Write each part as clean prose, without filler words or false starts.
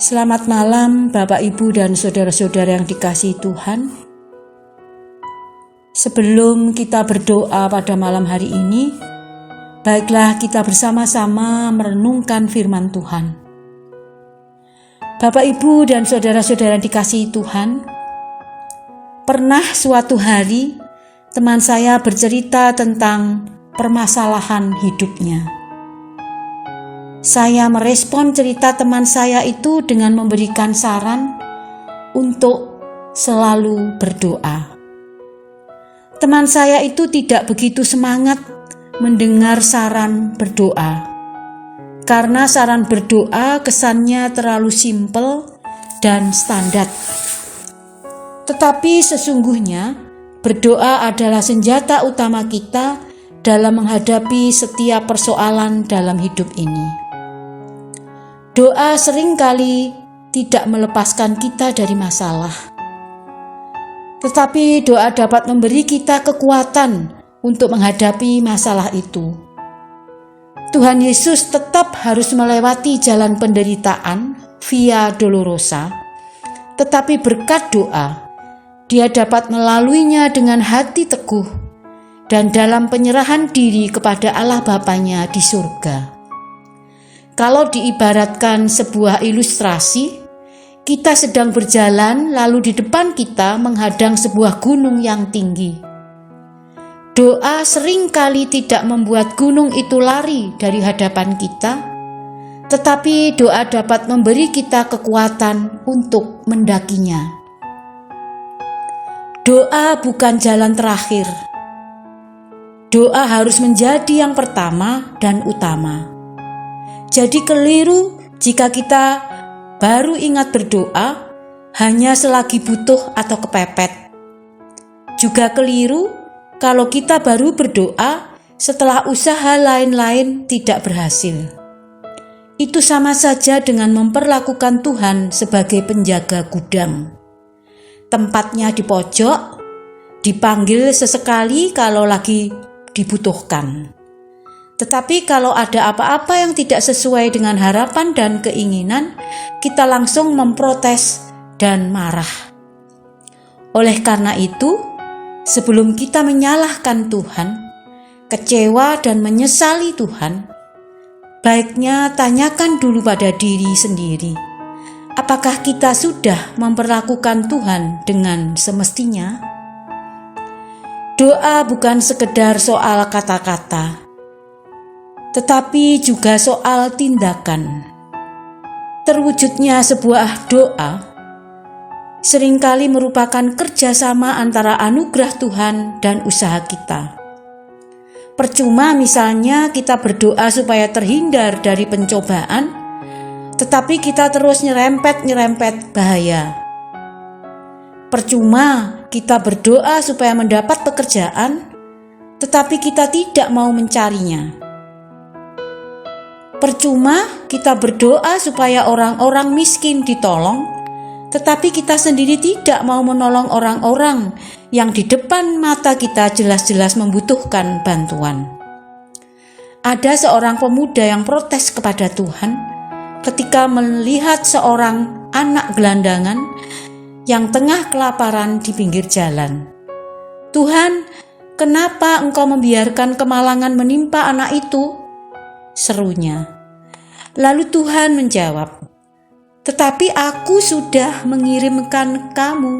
Selamat malam Bapak Ibu dan saudara-saudara yang dikasihi Tuhan. Sebelum kita berdoa pada malam hari ini, baiklah kita bersama-sama merenungkan firman Tuhan. Bapak Ibu dan saudara-saudara yang dikasihi Tuhan, pernah suatu hari teman saya bercerita tentang permasalahan hidupnya. Saya merespon cerita teman saya itu dengan memberikan saran untuk selalu berdoa. Teman saya itu tidak begitu semangat mendengar saran berdoa, karena saran berdoa kesannya terlalu simpel dan standar. Tetapi sesungguhnya berdoa adalah senjata utama kita dalam menghadapi setiap persoalan dalam hidup ini. Doa seringkali tidak melepaskan kita dari masalah. Tetapi doa dapat memberi kita kekuatan untuk menghadapi masalah itu. Tuhan Yesus tetap harus melewati jalan penderitaan via dolorosa, tetapi berkat doa, Dia dapat melaluinya dengan hati teguh dan dalam penyerahan diri kepada Allah Bapanya di surga. Kalau diibaratkan sebuah ilustrasi, kita sedang berjalan lalu di depan kita menghadang sebuah gunung yang tinggi. Doa seringkali tidak membuat gunung itu lari dari hadapan kita, tetapi doa dapat memberi kita kekuatan untuk mendakinya. Doa bukan jalan terakhir. Doa harus menjadi yang pertama dan utama. Jadi keliru jika kita baru ingat berdoa hanya selagi butuh atau kepepet. Juga keliru kalau kita baru berdoa setelah usaha lain-lain tidak berhasil. Itu sama saja dengan memperlakukan Tuhan sebagai penjaga gudang. Tempatnya di pojok, dipanggil sesekali kalau lagi dibutuhkan. Tetapi kalau ada apa-apa yang tidak sesuai dengan harapan dan keinginan, kita langsung memprotes dan marah. Oleh karena itu, sebelum kita menyalahkan Tuhan, kecewa dan menyesali Tuhan, baiknya tanyakan dulu pada diri sendiri, apakah kita sudah memperlakukan Tuhan dengan semestinya? Doa bukan sekedar soal kata-kata, tetapi juga soal tindakan. Terwujudnya sebuah doa seringkali merupakan kerjasama antara anugerah Tuhan dan usaha kita. Percuma misalnya kita berdoa supaya terhindar dari pencobaan, tetapi kita terus nyerempet bahaya. Percuma kita berdoa supaya mendapat pekerjaan, tetapi kita tidak mau mencarinya. Percuma kita berdoa supaya orang-orang miskin ditolong, tetapi kita sendiri tidak mau menolong orang-orang yang di depan mata kita jelas-jelas membutuhkan bantuan. Ada seorang pemuda yang protes kepada Tuhan ketika melihat seorang anak gelandangan yang tengah kelaparan di pinggir jalan. "Tuhan, kenapa Engkau membiarkan kemalangan menimpa anak itu?" serunya. Lalu Tuhan menjawab, "Tetapi aku sudah mengirimkan kamu."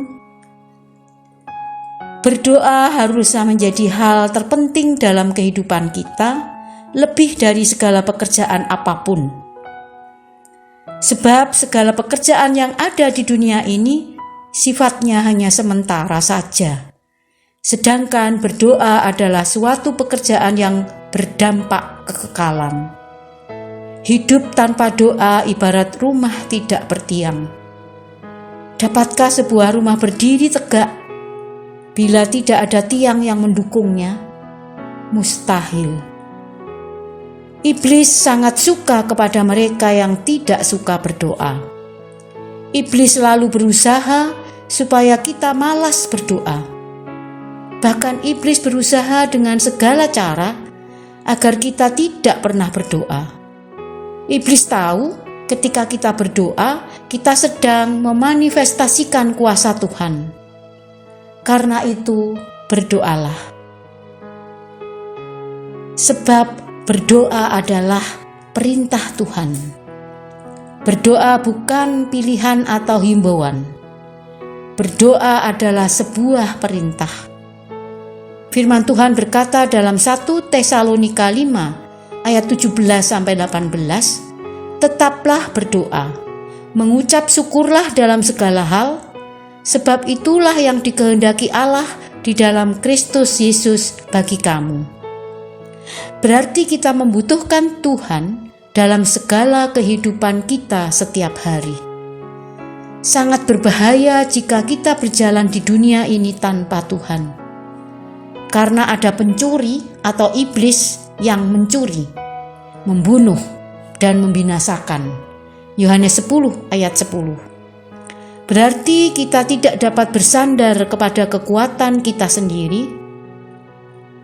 Berdoa haruslah menjadi hal terpenting dalam kehidupan kita, lebih dari segala pekerjaan apapun. Sebab segala pekerjaan yang ada di dunia ini sifatnya hanya sementara saja. Sedangkan berdoa adalah suatu pekerjaan yang berdampak kekekalan. Hidup tanpa doa ibarat rumah tidak bertiang. Dapatkah sebuah rumah berdiri tegak bila tidak ada tiang yang mendukungnya? Mustahil. Iblis sangat suka kepada mereka yang tidak suka berdoa. Iblis selalu berusaha supaya kita malas berdoa. Bahkan iblis berusaha dengan segala cara agar kita tidak pernah berdoa. Iblis tahu ketika kita berdoa, kita sedang memanifestasikan kuasa Tuhan. Karena itu, berdoalah. Sebab berdoa adalah perintah Tuhan. Berdoa bukan pilihan atau himbauan. Berdoa adalah sebuah perintah. Firman Tuhan berkata dalam 1 Tesalonika 5 ayat 17-18, tetaplah berdoa, mengucap syukurlah dalam segala hal, sebab itulah yang dikehendaki Allah di dalam Kristus Yesus bagi kamu. Berarti kita membutuhkan Tuhan dalam segala kehidupan kita setiap hari. Sangat berbahaya jika kita berjalan di dunia ini tanpa Tuhan. Karena ada pencuri atau iblis yang mencuri, membunuh, dan membinasakan. Yohanes 10 ayat 10. Berarti kita tidak dapat bersandar kepada kekuatan kita sendiri.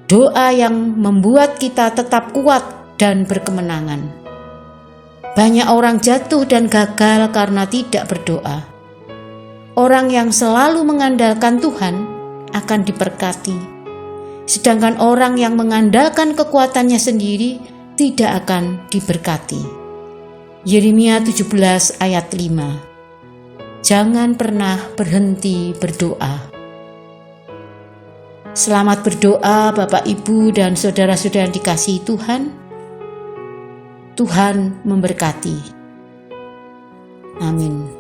Doa yang membuat kita tetap kuat dan berkemenangan. Banyak orang jatuh dan gagal karena tidak berdoa. Orang yang selalu mengandalkan Tuhan akan diberkati. Sedangkan orang yang mengandalkan kekuatannya sendiri tidak akan diberkati. Yeremia 17 ayat 5. Jangan pernah berhenti berdoa. Selamat berdoa Bapak, Ibu, dan saudara-saudara yang dikasihi Tuhan. Tuhan memberkati. Amin.